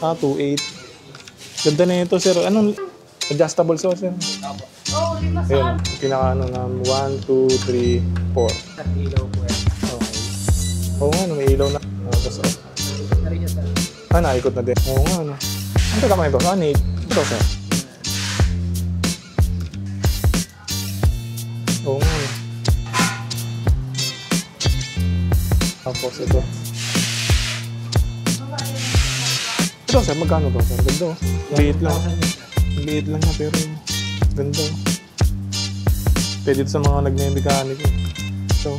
2.8. Ganda na ito, sir. Anong adjustable so, sir? Oo, lima sa Ayun, pinaka ano na 1, 2, 3, 4. At ilaw po yan. Okay. Oo nga, may ilaw na. Tapos, Nari siya sir. naikot na din. Oo nga, ano. Ang taga man ito? Ito, sir. Oo nga, ano. Tapos, ito. Ito, sir. Magkano to, sir? Ganda, oh. Liit lang. Liit lang na, pero ganda, oh. Pwede ito sa mga nagme-mechanic, eh. So,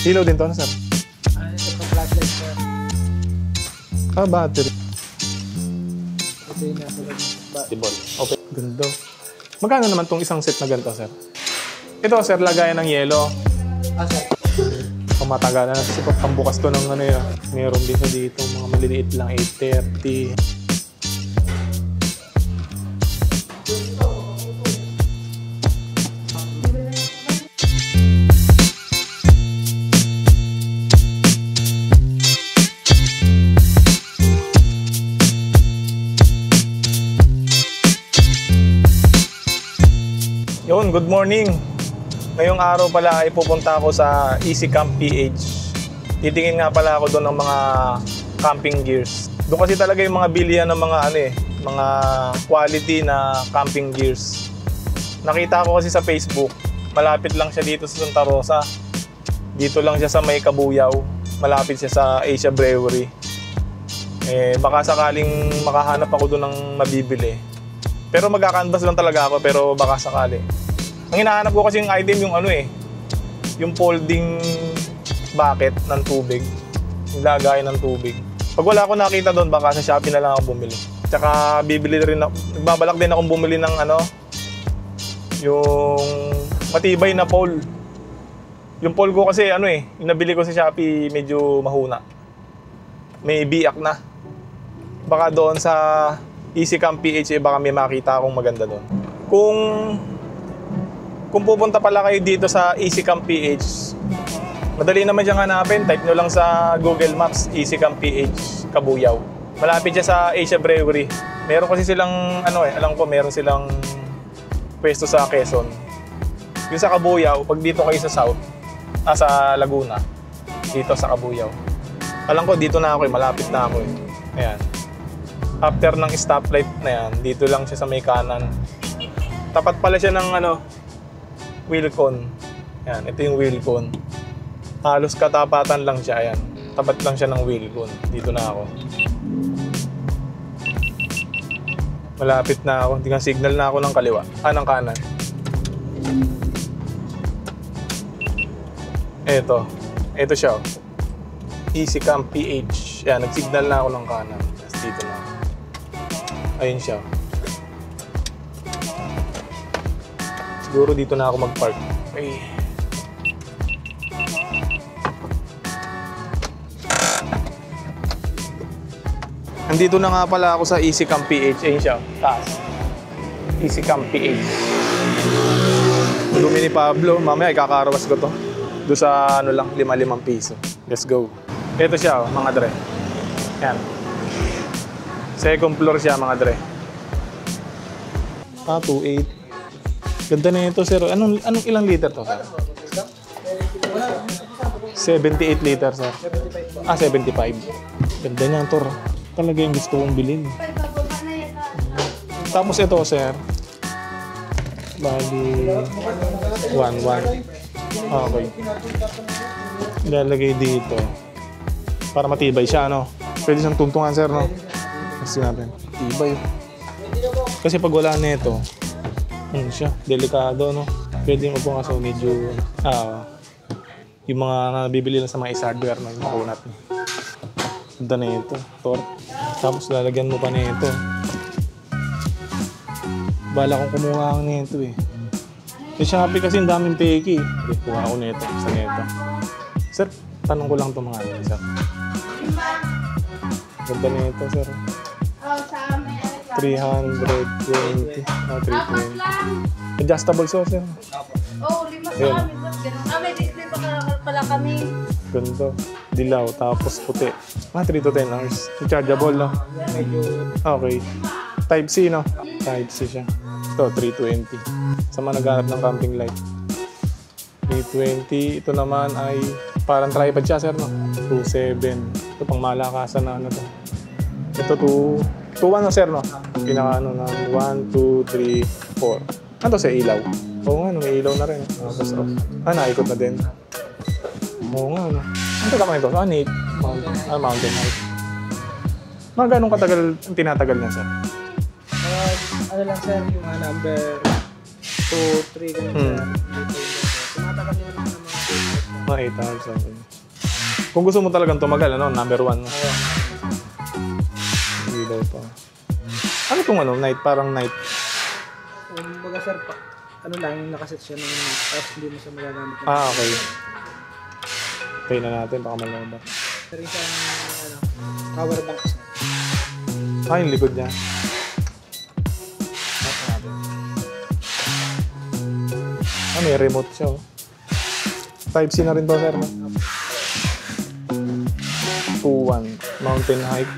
ilaw din to, ano, sir? Ito pang flashlight sir. Battery. Ito yung nasa loob. Okay. Ganda. Magkano naman tong isang set na ganito, sir? Ito, sir, lagayan ng yelo. Sir. Matagal na. Kasi pambukas to ng ano yun. Meron din sa dito. Mga maliliit lang. 830. Yun, good morning. Ngayong araw pala ay pupunta ako sa Easy Camp PH. Titingin nga pala ako doon ng mga camping gears. Doon kasi talaga yung mga bilihan ng mga mga quality na camping gears. Nakita ko kasi sa Facebook, malapit lang siya dito sa Santa Rosa. Dito lang siya sa May Kabuyaw. Malapit siya sa Asia Brewery. Baka sakaling makahanap ako doon ng mabibili. Pero magkakanvas lang talaga ako, pero baka sakali. Ang hinahanap ko kasi yung item yung yung folding bucket ng tubig. Yung lagay ng tubig. Pag wala ako nakita doon, baka sa Shopee na lang ako bumili. Tsaka bibili rin ako, nagbabalak din akong bumili ng yung matibay na pole. Yung pole ko kasi yung nabili ko sa Shopee medyo mahuna. May biyak na. Baka doon sa Easy Camp PH baka may makita akong maganda doon. Kung pupunta pala kayo dito sa Easy Camp PH, madali naman siyang hanapin. Type nyo lang sa Google Maps, Easy Camp PH, Kabuyaw. Malapit siya sa Asia Brewery. Meron kasi silang, alam ko meron silang pwesto sa Quezon. Yung sa Kabuyaw, pag dito kayo sa South, sa Laguna, dito sa Kabuyaw. Alam ko dito na ako malapit na ako Ayan. After ng stoplight na yan, dito lang siya sa may kanan. Tapat pala siya ng Wilcon. Ayan, ito yung Wilcon. Halos katapatan lang siya, ayan. Tapat lang siya ng Wilcon. Dito na ako. Malapit na ako. Tingnan, signal na ako ng kaliwa. Ng kanan. Ito siya. Easy Camp PH. Ayan, nag-signal na ako ng kanan. Tapos dito na ako. Ayun siya. Siguro dito na ako mag-park. Okay. Nandito na nga pala ako sa Easy Camp PH. Ayun siya. Taas. Easy Camp PH. Dumi ni Pablo. Mamaya ikakarawas ko to. Doon sa lang, 5 piso. Let's go. Ito siya, mga dre. Yan. Second floor siya, mga dre. 2.8. Ganda na ito, sir. Anong ilang liter to, sir? 78 liter, sir. 75. Ganda niya, Tor. Talaga yung gusto kong bilhin. Tapos ito, sir. Bali, 1.1. Okay. Ilalagay dito. Para matibay siya, Pwede siyang tuntungan, sir, Kasi natin. Tibay. Kasi pag wala na ito, siya, delikado, Pwede yung upo nga sa medyo, yung mga nabibili lang sa mga hardware, yung makunat. Ganda na ito, Tor. Tapos lalagyan mo pa na ito. Bala kong kumuha ako na ito, Yung Shopee kasi ang daming peki. Okay, kuha ako na ito. Sa nito. Sir, tanong ko lang ito mga sir. Ganda na ito, sir. 320. 320. Adjustable so, sir. Oo, 5 sa amin. May display pa pala kami. Ganda. Dilaw, tapos puti. 3 to 10 hours. Rechargeable, no? Medyo Okay. Type C, no? Type C siya. Ito, 320. Sa mga naghanap ng camping light. 320. Ito naman ay parang tripod siya, sir, no? 27. Ito pang malakasan na ano to. Ito, 2 ano, sir, no? Pinaka ano na 1, 2, 3, 4. Ano to sa ilaw? Oo nga, no, may ilaw na rin. Tapos, naikot na din. Oo nga, no? Ano ka ito? Neat. Mountain height. Mga ganong katagal ang tinatagal niya, sir? ano lang sir, yung number 2, 3, ganun sir. Tumatagal nyo naman ng mga 8 hours, okay. Kung gusto mo talagang tumagal, ano? Number 1. No? Ilaw pa. Ano itong ano? Night? Parang night. Baga sir, ano lang, yung nakaset siya ng tapos hindi mo siya magagamit. Okay. Pay na natin, baka malaba. Sir, isang power bank sir. Yung likod niya. May remote siya, oh. Type C na rin to, sir, no? 2-1. Mountain height.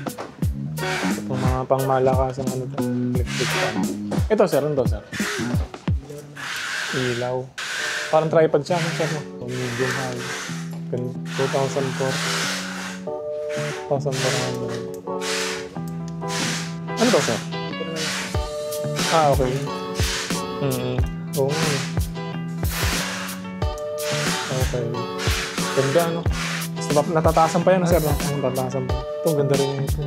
Itong mga pangmalakasang ano to. Electric fan. Ito, sir. Ano to, sir? Ilaw. Parang tripod siya, sir, no? Medium high. 2,400. 1,400. Ano to, sir? Okay. Oo. Okay. Ganda, no? Natataasan pa yan, sir, no? Natataasan pa. Ito, ganda rin yung ito.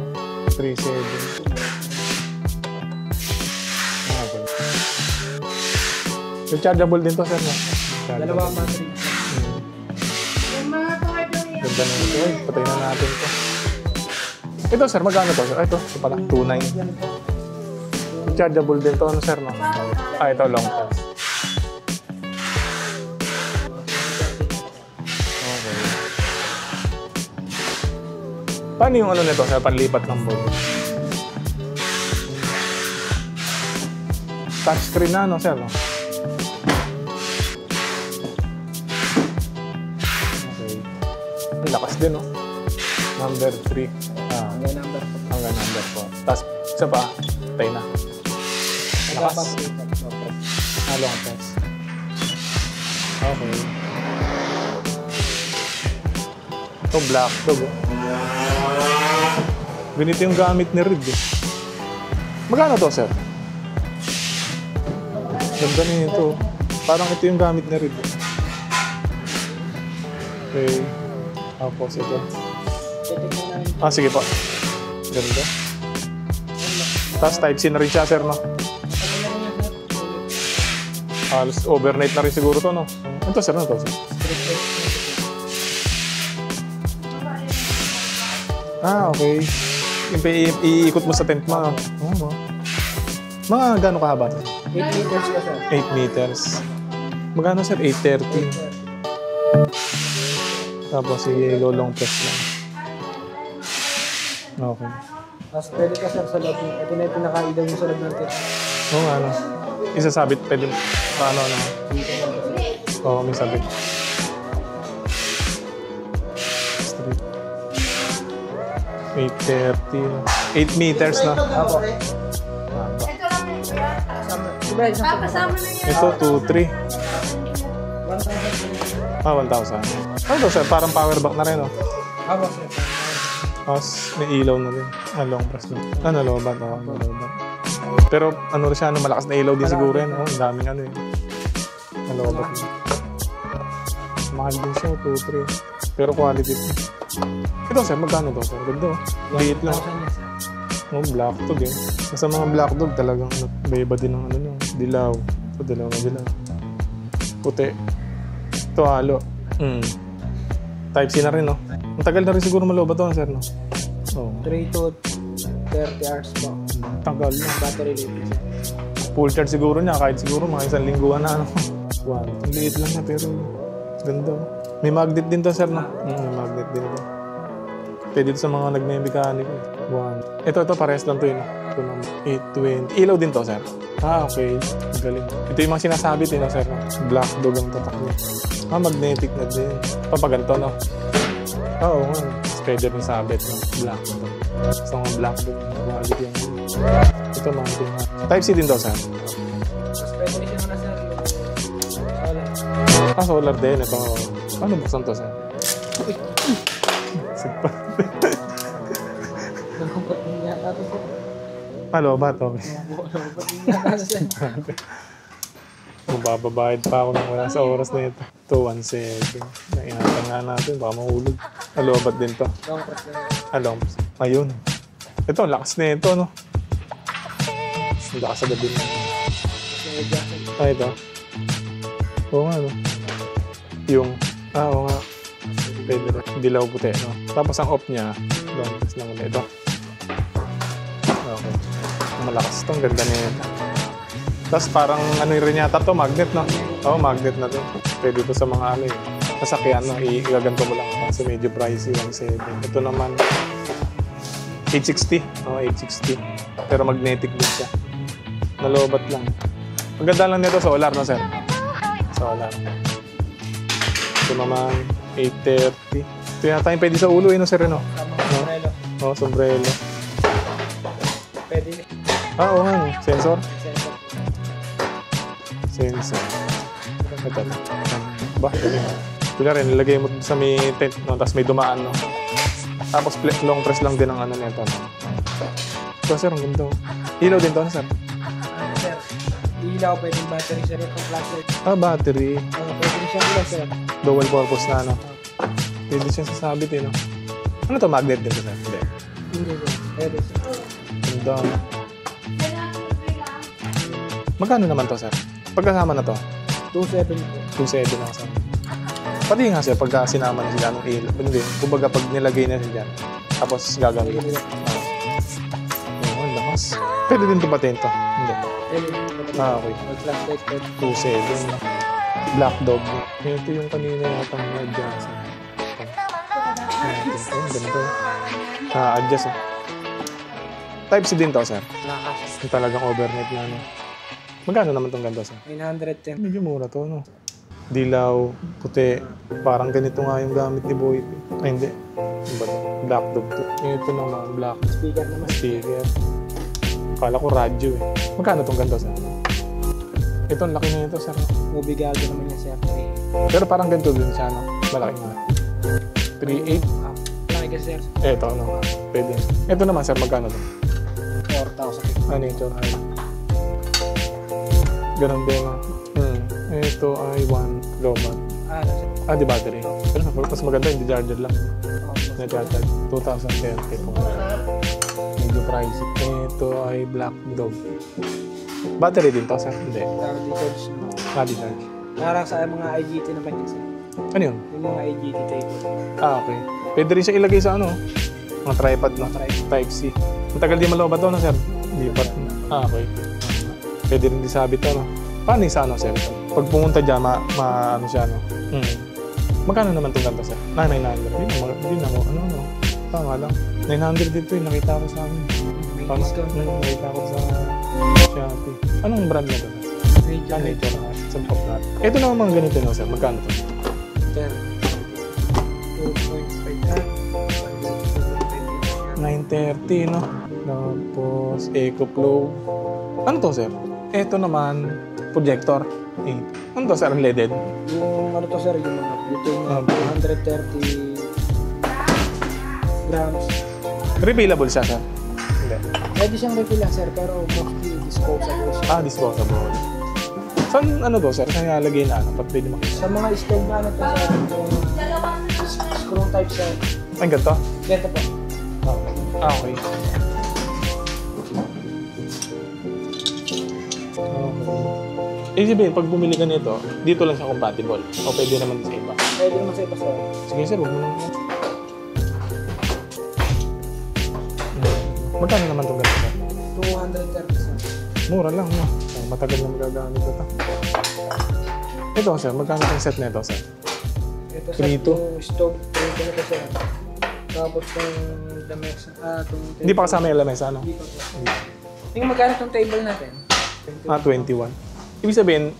3.7. Okay. Rechargeable din to, sir, no? Dalawa battery. Ganda na ito. Ay, patay na natin ito. Ito, sir, magkano to, sir? Ito pala, 2.9. Rechargeable din to, ano, sir, no? Ito, long pass. Okay. Paano yung ano nito, sir? Panlipat ng board. Touchscreen na, no, sir, no? Okay. Ang lakas din, no? Number 3. Hanggang number 4. Hanggang number 4. Tapos, isa pa, patay na. Lakas. Long press. Okay. Ito, black dog, oh. Ganito yung gamit ni Reed, eh. Magkano to, sir? Ganda nito. Parang ito yung gamit ni Reed, eh. Okay. Tapos ito. Sige po. Ganda. Tapos type C na rin siya, sir, no? Halos overnight na rin siguro to, no? Ito, sir, ano to, sir? Okay. Iikot mo sa tent mo. Oo. Mga gano'ng kahaba? 8 meters ka sir. 8 meters. Magkano, sir? 830. Tapos i-long press lang. Okay. Tapos pwede ka sir sa loob. Ito na yung pinaka-ilaw yung sa loob ng tent. Oo nga, ano? Isasabit, pwede paano, ano? Oo, may sabit. 830. 8 meters na. Ako. Kasama na yan. Ito, 2-3. 1,000. 1,000. Ano to, sir? Parang power bank na rin, oh. Ako sir. Tapos may ilaw na rin. Long press na. Lobat. Lobat. Pero ano rin siya, malakas na ilaw din siguro yan. Ang daming ano eh. Lobat na. Mahal din siya, 2-3. Pero quality ito. Ito, sir, magkano to, sir? Ganda, oh. Liit lang. 1,000 yan sir. Black dog, eh. Sa mga black dog talagang beba din ng ano, dilaw. Ito, dilaw na dilaw. Puti. Ito, halo. Type C na rin, no? Ang tagal na rin siguro malobat to, sir, no? 3 to 30 hours po. Tagal na. Battery life sir. Full charge siguro niya, kahit siguro mga isang lingguan na, ano? Wow. Ang liit lang na, pero ganda. May magnet din to, sir, no? May magnet din to. Pwede ito sa mga nagme-mekaniko. Ito, parehas lang to, yun. Ito lang, 820. Ilaw din to, sir. Okay. Galing. Ito yung mga sinasabit, no, sir. Black dog ang tatak niya. Magnetic na din. Papaganto, no? Oo nga. Pwede rin sabit, no? Black. Gusto nga black doon. Quality yung... Ito, mounting nga. Type-C din daw, sir. Tapos pwede rin siya na sir yung solar. Solar din. Ito. Paano buksan to, sir? Sigpa. Nakupat din yata ito sir. Malobat, okay. Nakupat din yata sir. Mabababayad pa ako ng wala sa oras na ito. 217. Nainatan nga natin. Baka mahulog. Malobat din to. Long press na sir. Along. Ayun. Ito, lakas na ito, no? Ang lakas sa gabi na. Kasi jacket. Ito. Oo nga, no? Yung, oo nga. Pwede rin. Dilaw puti, no? Tapos ang off niya, long press lang ulit. Ito. Okay. Malakas ito. Ang ganda na ito. Tapos parang ano rin yata to, magnet, no? Oo, magnet na to. Pwede ito sa mga ano eh. Sasakyan, no? Igaganto mo lang kasi medyo pricey, 1.7. Ito naman, 860. Oo, 860. Pero magnetic din siya. Nalobat lang. Ang ganda lang nito, solar, no, sir? Solar. Ito naman, 830. Ito yata yung pwede sa ulo, no, sir, no? Tama ang umbrella. Oo, sombrero. Pwede. Oo nga, no? Sensor? Sensor. Sensor. Ito. Ba, galing. Pila rin, nilagay mo sa may tent, no? Tapos may dumaan, no? Tapos long press lang din ang ano nito, no? So, sir, ang ganda. Ilaw din to, ano, sir? Ano sir? Ilaw, pwedeng battery sir. Itong flashlight. Battery. Pwede rin siyang ilaw sir. Dual purpose na, no? Pwede siyang sasabit, eh, no? Ano to, magnet din to, sir? Hindi. Hindi sir. Pwede sir. Ganda. Magkano naman to, sir? Pagkasama na to? 2.7 po. 2.7 lang sa pati nga sir, pagka sinama na sila nung ilaw. Hindi, kumbaga pag nilagay na sila dyan, tapos gagawin. Oo, ang lakas. Pwede din tumatin to. Hindi. Pwede rin po. Okay. Mag-flashlight pwede. 2.7. Black Dog. Ito yung kanina yata mga adjust. Ang ganda. Adjust eh. Type-C din to, sir. Lakas. Yung talagang overnight na, no? Magkano naman tong ganda, sir? 910. Medyo mura to, no? Dilaw, puti. Parang ganito nga yung gamit ni Boy. Ay, hindi. Ano ba to? Black Dog to. Ito naman, black Speaker naman. speaker. Kala ko radyo eh. Magkano tong ganito, sir? Ito, ang laki na ito, sir. Movie gago naman yan sir. Pero parang ganito din siya, no? Malaki nga. 3.8. Laki ka sir. Ito, no? Pwede. Ito naman, sir. Magkano to? 4,000. Ano ito? Ay. Ganon din, no? Ito ay 1 low-mat. Ano sir? Di battery. Pero mas maganda, hindi charger lang. Oh, Nag-charge 2,030 po. Medyo pricey. Ito ay Black Dog. Battery din to, sir? Hindi. Di-charge no. Di-charge. Parang sa mga IGT naman yan sir. Ano yun? Yung mga IGT table. Okay. Pwede rin siya ilagay sa ano? Mga tripod, no? Type-C. Matagal di malobat to, no, sir? Lipat. Okay. Pwede rin disabit to, no? Paano yung sa ano, sir? Pag pumunta dyan, ano siya, no? Magkano naman itong ganito, sir? 900. Hindi na mo. Ano, no? Tama lang. 900 dito eh. Nakita ko sa amin. May discount. Nakita ko sa Shopee. Anong brand na ito? Medyo Ano ito? Sa pop natin. Ito naman mga ganito, no, sir? Magkano ito? 930, no? Tapos, EcoFlow. Ano to, sir? Ito naman, projector. Ano to, sir? LED? Yung ano to sir, yung 230 grams. Refillable siya, sir? Hindi. Pwede siyang refill sir, pero mostly disposable siya. Disposable. Saan, ano to, sir? Saan nalagay na, ano? Ba't pwede makita? Sa mga stove na ano to sir, yung screw type sir. Ay, ganito? Ganito po. Okay. Sabihin, pag bumili ka nito, dito lang siya compatible. O pwede naman sa iba. Pwede naman sa iba sir. Sige, sir, huwag mo naman. Magkano naman itong ganito, sir? 230 sir. Mura lang, no? Matagal na magagamit ito. Ito, sir, magkano itong set na ito, sir? Ito sir, Prito? yung stove, prito na ito sir. Tapos yung lamesa, Hindi pa kasama yung lamesa, ano? Hindi pa po. Yung magkano itong table natin? 21. Ibig sabihin,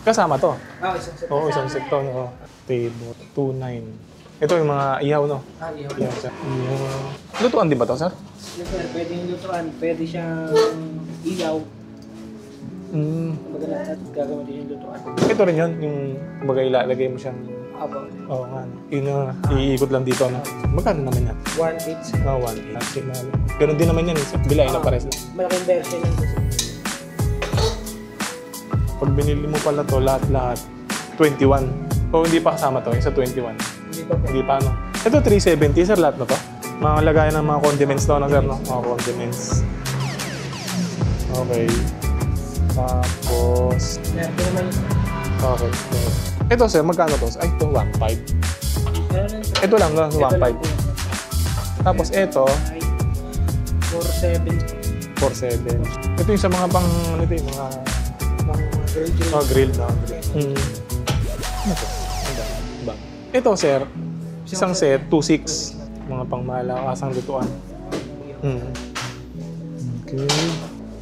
kasama to. Isang set. Oo, isang set to. No? Table, 2.9. Ito yung mga ihaw, no? Ihaw. Ihaw, sir. Ihaw. Lutuan din ba to, sir? Yes, sir, pwede yung lutuan. Pwede siyang ilaw. Kumbaga at gagawin din yung lutuan. Ito rin yun, yung kumbaga ilalagay mo siyang... Aba. Oo nga. Yun na, iikot lang dito, no? Magkano naman yan? 1.8. 1.8. Ganun din naman yan, bilay na pares lang. Malaking version lang kasi. Pag binili mo pala to, lahat-lahat, 21. O hindi pa kasama to, yung sa 21. Hindi pa po. Hindi pa, no? Ito, 370, sir, lahat na to. Mga lagayan ng mga condiments to, no, sir, no? Mga condiments. Okay. Tapos... Meron din naman yung... Okay. Ito, sir, magkano to? Ay, ito, 1.5. Ito lang, no? 1.5. Tapos ito, 4.7. 4.7. Ito yung sa mga pang, ano ito yung mga... grilled na. Ano to? Ba? Ito, sir, isang set, 2.6. Mga pang malakasang lutuan. Okay.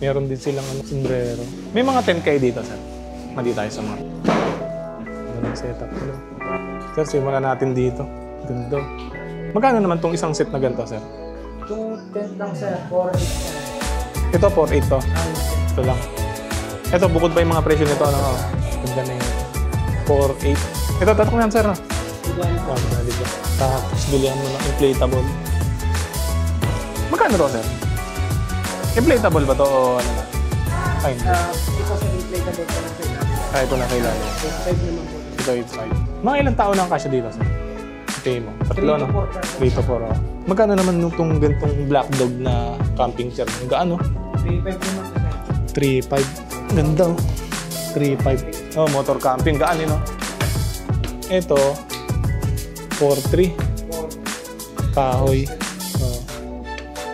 Meron din silang sombrero. May mga 10 kayo dito, sir. Mali tayo sa mga... Ganang setup. Sir, simulan natin dito. Ganda. Magkano naman tong isang set na ganito, sir? 2.10 lang, sir. 4.8. Ito, 4.8 to. Ito lang. Ito, bukod pa yung mga presyo nito. Ano? Ganda na yun. 4.8. Ito, tatak na yan, sir. Tapos, bilihan mo ng inflatable. Magkano to, sir? Inflatable ba to o ano na? Ay, hindi. Ito sa inflatable pa lang, sir. Ito na kailangan. 8.5 naman po. Ito, 8.5. Mga ilang tao lang kasya dito, sir? Ito mo. Tatlo, no? 3 to 4. Magkano naman nung gantong black dog na camping chair? Gaano? 3.5 naman po, sir. 3.5. Ganda, oh. 3.5. Oh, motor camping. Gaan, no? Ito, 4.3. Kahoy. Oh.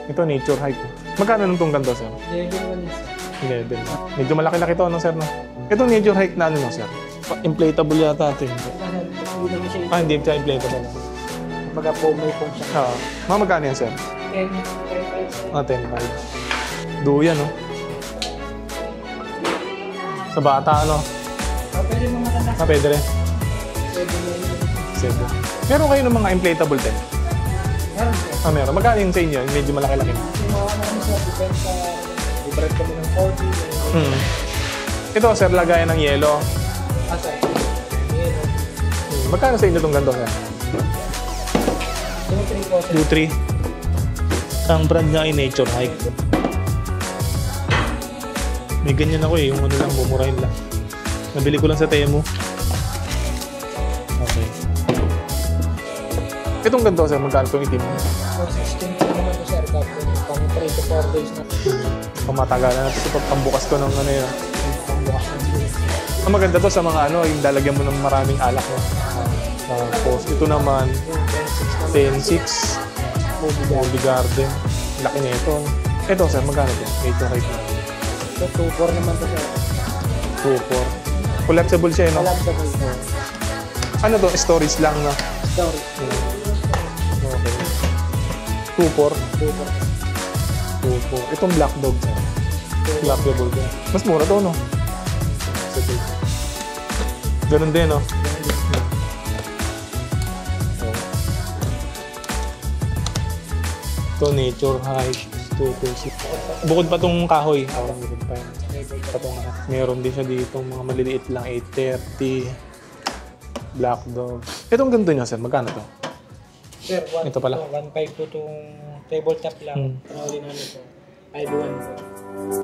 Ito, nature hike. Magkano nung itong ganda, sir? 11 naman yun, sir. 11. Medyo malaki-laki to, no, sir, no? Itong nature hike na ano, no, sir? Inflatable yata ito. Hindi naman siya. Hindi siya inflatable. Baga po, may pong siya. Oo. Mga magkano yan, sir? 10.5, sir. 10.5. Duyan, no? Sa bata, ano? Pwede mo matanda. Pwede rin. Pwede mo yun. 7. Meron kayo ng mga inflatable tent? Meron, sir. Meron. Magkano yung sa inyo? Medyo malaki-laki. Yung mga naman, sir, depends sa... Ibrad kami ng 40. Ito, sir, lagayan ng yelo. Sir. Yun. Magkano sa inyo itong ganito, sir? 2.3 po, sir. 2.3. Ang brand niya ay Nature Hike. May ganyan ako eh, yung ano lang, bumurahin lang. Nabili ko lang sa Temu. Okay. Itong ganito, sir, magkano itong itim? 16 po naman po, sir. Pang 3 to 4 days na. Pamatagalan natin sa pagpambukas ko ng ano yun. Pambukas ng days. Ang maganda to sa mga ano, yung lalagyan mo ng maraming alak. Tapos ito naman, 10.6. Movie Garden. Laki na ito. Ito, sir, magkano ito? Ito, right na. So, 2.4 naman po, sir. 2.4. Collapsible siya, no? Alam sa po. Ano to? Storage lang na. Sorry. Okay. 2.4. 2.4. 2.4. Itong Black Dog, sir. Collapsible din. Mas mura to, no? Ganun din, no? Ito, Nature Hike. 2.6. Bukod pa tong kahoy. Bukod pa yun. Meron din siya dito, mga maliliit lang, 830. Black Dog. Itong ganito niya, sir, magkano to? Sir, Ito pala. 1.5 po itong tabletop lang. Panawali namin ito. 5.1 po.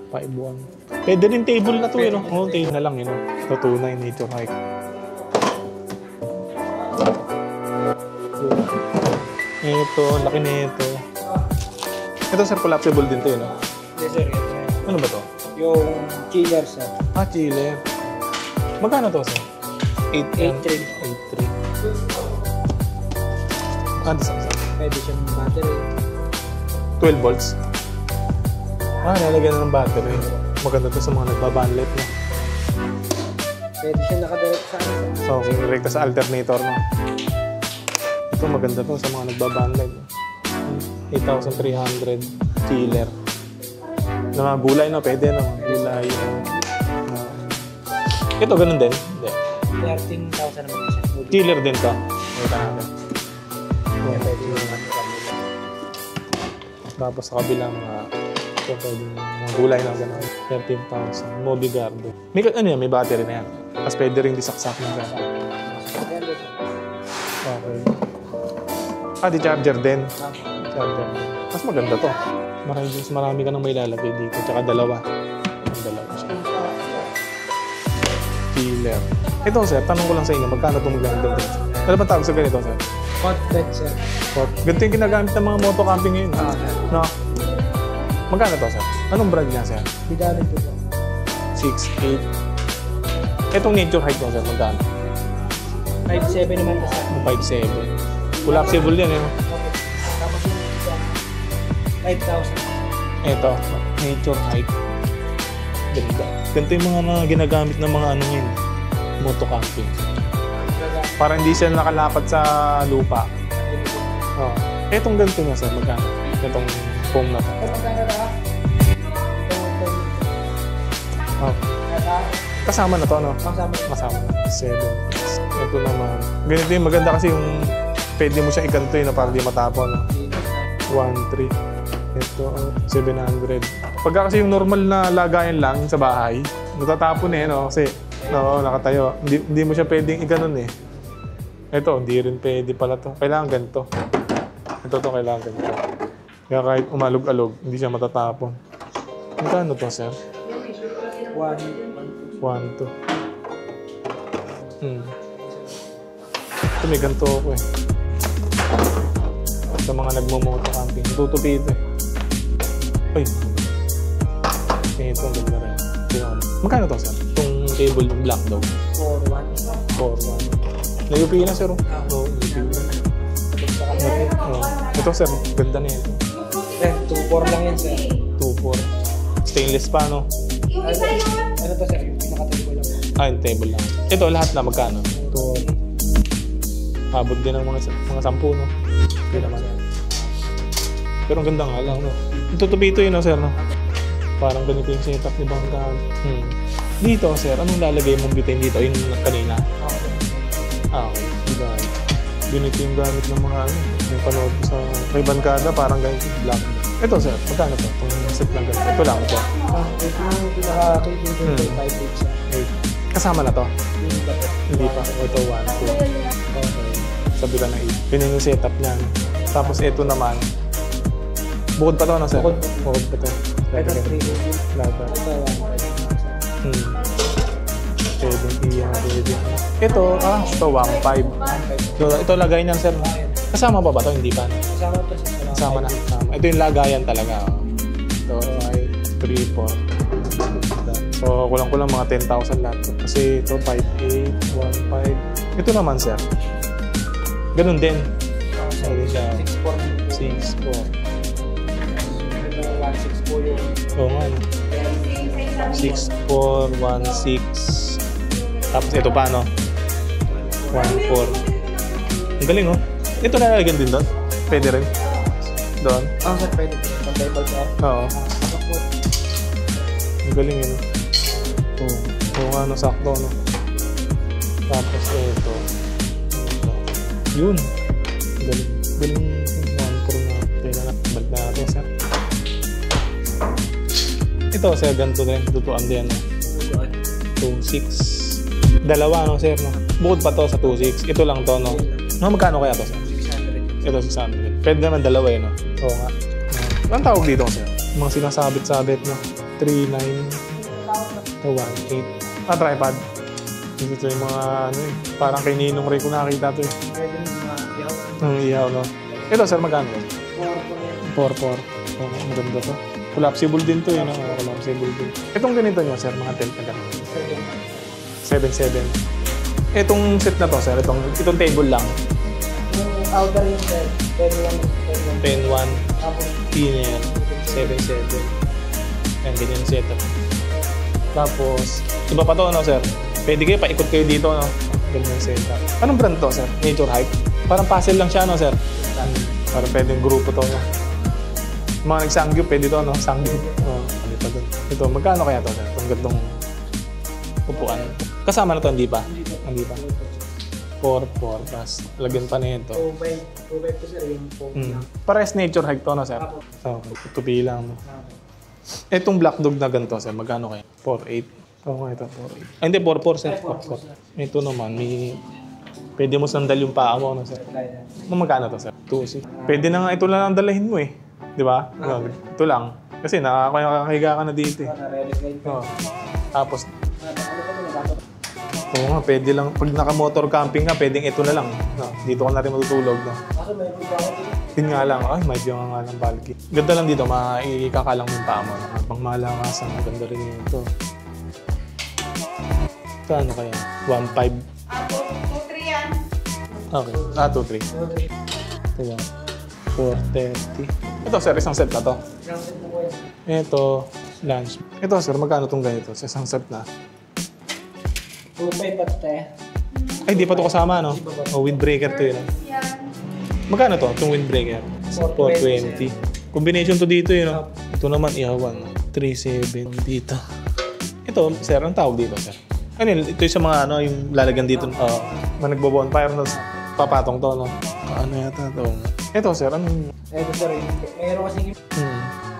5.1. Pwede rin table na to, yun. Oo, table na lang, yun. Ito, 2.9 Nature Hike. Ito, laki na ito. Ito, sir, collapsible din to, yun. Yes, sir. Ano ba to? Yung chiller, sir. Chiller. Magkano to, sir? 8.3. 8.3. Ito, sir. Pwede siyang battery. 12 volts. Nalagyan na ng battery. Maganda to sa mga nagbabanlet na. Pwede siya nakadirect sa ano. So, kung direkta sa alternator, no? Ito, maganda to sa mga nagbabanlet. 8,300 chiller. Na mga gulay, no? Pwede, no? Gulay. Ito, ganun din? Hindi. 13,000 naman siya. Chiller din to. Ito natin. Kanya pwede yung Tapos sa kabilang ito pwede mga gulay na gano'n. 13,000. Mobigardo. May ano yan, may battery na yan. Tapos pwede rin disaksak ng gano'n. Okay. Di charger din. Charger din. Mas maganda to. Marami ka nang may lalagay dito. Tsaka dalawa. Dalawa siya. Killer. Ito sir, tanong ko lang sa inyo, magkano itong magandang din? Ano ba tawag sa ganito sir? Hot bed, sir. Ganito yung ginagamit ng mga moto camping ngayon. No? Magkano to sir? Anong brand niya sir? Bidalin po po. 6'8". Itong nature height mo sir, magkano? 5'7 naman po, sir. 5'7". Collapsible yan eh. Tapos yung isa, 5,000. Ito, nature height. Ganda. Ganito yung mga ginagamit ng mga ano yun, moto camping. Para hindi siya nakalapat sa lupa. Oh. Etong ganito nga sir, magkano? Itong foam na to. Oh. Kasama na to, no? Kasama na. 7. Ito naman. Ganito yung maganda kasi yung pwede mo siya ikanto yun na para di matapon. No? 1,3. Ito, 700. Pagka kasi yung normal na lagayan lang sa bahay, natatapon eh, no? Kasi, no, nakatayo. Hindi mo siya pwedeng ikanon eh. Ito, hindi rin pwede pala to. Kailangan ganito. Ito to, kailangan ganito. Kaya kahit umalog-alog, hindi siya matatapon. Magkano to, sir? 1, 1, 2. Ito, may ganito ako eh. Sa mga nagmumoto camping. Tutupi ito eh. Ay. Ito, ang ganda rin. Magkano to, sir? Itong table yung black daw. 4-1. Nag-UP na, sir. Oo, UP na. Ito, sir. Ganda na yan. 2-4 lang yan, sir. 2-4. Stainless pa, no? Ano to, sir? Yung pinaka-table lang. Yung table lang. Ito, lahat na magkano? Ito. Habot din ng mga 10, no? Hindi naman. Pero ang ganda nga lang, no? Tutupi ito yun, no, sir, no? Parang ganito yung setup ni Bangka. Dito, sir, anong lalagay mong bitin dito? Yung kanina? Okay. Diba? Ganito yung gamit ng mga ano. Yung panood ko sa may bankada, parang ganito black. Ito sir, magkano to? Itong set lang ganito. Ito lang ito. Ito yung pinaka-25 days. Kasama na to? Hindi pa. Ito 1, 2. Okay. Sabi ka na 8. Yun yung setup niyan. Tapos ito naman. Bukod pa to, no sir? Bukod pa to. Ito 3. Laga. Ito 1. Ito, ito 1.5. So, ito lagay niyan, sir. Kasama pa ba ito? Hindi pa. Kasama to, sir. Kasama na. Ito yung lagayan talaga. Ito ay 3, 4. So, kulang-kulang mga 10,000 lahat. Kasi ito 5.8, 1.5. Ito naman, sir. Ganun din. Sorry siya. 6.4. 6.4. Ito 1.6 yun. Oo nga. 6.4, 1.6. Tapos ito pa, no? 1.4. Ang galing, oh. Ito nalalagyan din doon? Pwede rin? Doon? Sir, pwede. Pag-table, sir. Oo. Ang galing yun. Oo nga, no? Sakto, no? Tapos ito. Yun. Ang galing. Galing 1.4 na. Kaya na. Balik na natin, sir. Ito, sir, ganito din. Tutuan din, no? 2.6. Dalawa, no, sir, no? Bukod pa to sa 2.6. Ito lang to, no? No, magkano kaya to, sir? 600. Ito, 600. Pwede naman dalawa, eh, no? Oo nga. Anong tawag dito, sir? Mga sinasabit-sabit, no? 3.9. Ito, 1.8. Tripod. Ito yung mga, ano, eh. Parang kay Ninong Ray ko nakakita to, eh. Pwede yung mga ihaw. Ihaw, no? Ito, sir, magkano? 4. 4.4. Oo, maganda to. Collapsible din to, yun, no? Collapsible din. Itong ganito nyo, sir, mga tent na ganito. 7.7. Itong set na to, sir. Itong table lang. Yung outer yung sir, pwede lang. 10.1. Tapos, Inner. 7.7. Yan, ganyan yung setup. Tapos, iba pa to, no, sir? Pwede kayo, paikot kayo dito, no? Ganyan yung setup. Anong brand to, sir? Nature Hype? Parang puzzle lang siya, no, sir? Parang pwede yung grupo to, no? Mga nag-sangyup, pwede to, no? Sangyup. Oo, ano pa dun. Ito, magkano kaya to, sir? Itong gandong upuan. Kasama na to, hindi pa? Hindi pa. 4-4, tapos lagyan pa nito. 2.5 po sir yung phone niya. Pares nature hike to, no, sir? Apo. Okay, tupi lang. No? Apo. Etong black dog na ganito, sir, magkano kayo? 4.8. Oo nga ito, 4.8. Ay, hindi, 4.4, sir. 4.4. Ito naman, may... Pwede mo sandal yung paa mo, no, sir? Magkano to, sir? 2.6. Pwede na nga ito lang ang dalahin mo, eh. Di ba? Ito lang. Kasi nakakahiga ka na dito, eh. Oo. Tapos, oo nga, pwede lang. Pag naka-motor camping ka, pwedeng ito na lang. No, dito ka na rin matutulog, no? Kaso may problema dito. Yun nga lang, ay, medyo nga lang bulky. Ganda lang dito, maikakalang yung paa mo. Pang malangasan, maganda rin yun ito. Ito ano kaya? 1.5. 2-3 yan. Okay. 2.3. Ito ba? 4.30. Ito sir, isang set na to. Isang set na po yan. Ito, lunch. Ito sir, magkano itong ganito? Sa isang set na? 2.5 at Ay, di pa ito kasama, no? Oh, windbreaker to yun. Yan. Magkano to, itong windbreaker? 420. Combination to dito yun, no? Ito naman, ihawan. 3.7 dito. Ito, sir, ang tawag dito, sir? Ano yun? Ito yung sa mga, ano, yung lalagyan dito. Nagbo-bonfire, no? Papatong to, no? Ano yata to? Ito, sir, anong... Ito sir, mayroon kasing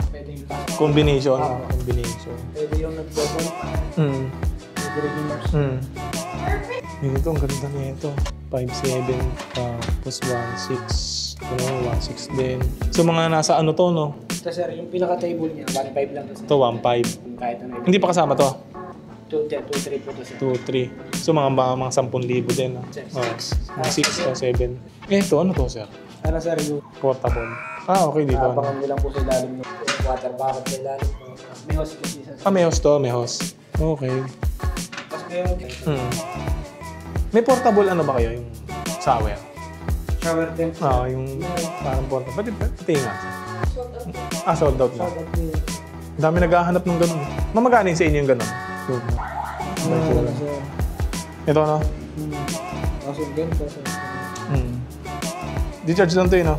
pwede yung pasok. Combination, no? Combination. Pwede yung nag-double pa. Pwede rin yung nurse. Ito, ang ganda nito. 5.7, tapos 1.6. Ano, 1.6 din. So, mga nasa ano to, no? Ito sir, yung pinaka-table niya, 1.5 lang to sir. Ito, 1.5. Kahit ano. Hindi pa kasama to. 2.3 po to sir. 2.3. So, mga 10,000 din, no? Oh, 6 o 7. Ito, ano to, sir? Ano sir, yung Portable. Okay, dito. Ano? abangan nyo lang po sa ilalim ng water bucket sa ilalim. May host kasi sir. May host to, may host. Okay. Tapos ngayon, May portable ano ba kayo? Yung shower? shower tent. Yung parang portable. Pati nga. Sold out na. Dami naghahanap ng ganun. Mamagana sa inyo yung ganun. Ito, no? Kaso ganito sir. Di-charge lang to yun, no?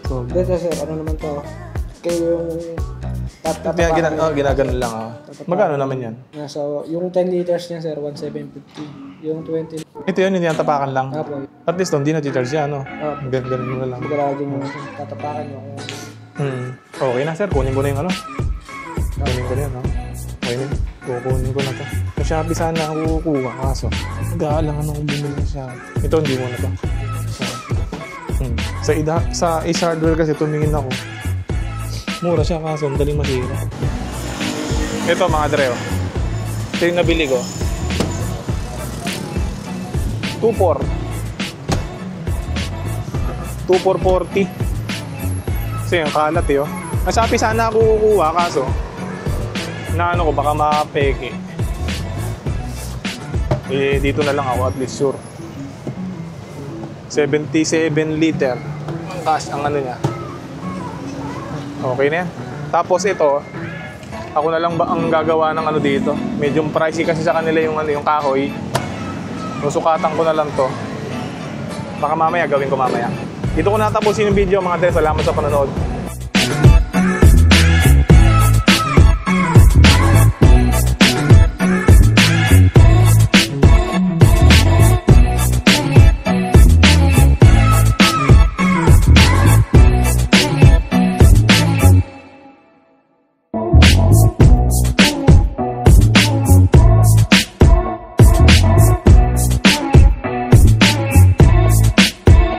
So, Dito sir, ano naman to? Kayo yung ginagano lang, oh. Magkano naman yan? nasa, yung 10 liters niya sir, 1,750. Yung 20. Ito yun, hindi yan tapakan lang. Apo. At least, hindi na di-charge yan, no? Apo. Ganun mo na lang. Sigurado nyo tatapakan nyo kung Okay na, sir. Kunin ko na yung ano. Kunin ko na yan, no? Okay na. Kukunin ko na to. Sa Shopee sana ako kukuha, kaso mag-aalangan akong bumili sa Shopee. Ito, hindi mo na to. Sa Ace Hardware kasi tumingin ako. Mura siya kaso, daling masira. Ito mga dre, oh. Ito yung nabili ko. 2.4. 2.440. Kasi yung kalat eh, oh. Sa Shopee sana ako kukuha kaso na ano ko, baka mapeke. Eh, dito na lang ako at least sure. 77 liter ang cash ang ano niya. Okay na yan. Tapos ito, ako na lang ba ang gagawa ng ano dito. Medyo pricey kasi sa kanila yung ano, yung kahoy. Susukatan ko na lang to. Baka mamaya gawin ko mamaya. Dito ko natapusin yung video mga dre. Salamat sa panonood.